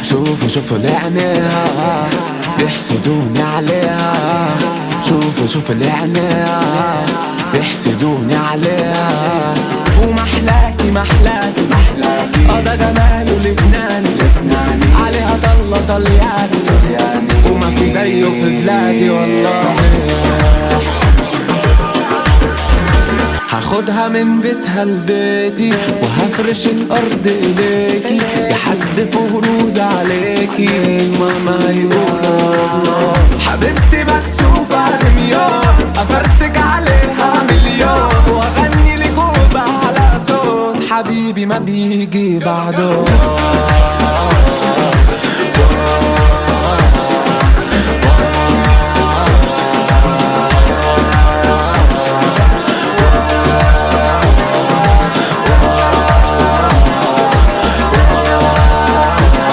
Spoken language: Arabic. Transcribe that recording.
شوفوا شوفوا لعناها بيحسدوني عليها. شوفوا لعناها بيحسدوني عليها. ومحلاكي محلاكي ده جماله لبناني عليها طلة طلياني وما في زيه في بلادي والله. هاخدها من بيتها لبيتي وهفرش الارض ايديكي يحدفوا ورود عليكي. ماما هيقولوا حبيبتي مكسوفة دميان افرتك عليها مليون واغني لك وبعلى صوت حبيبي ما بيجي بعده.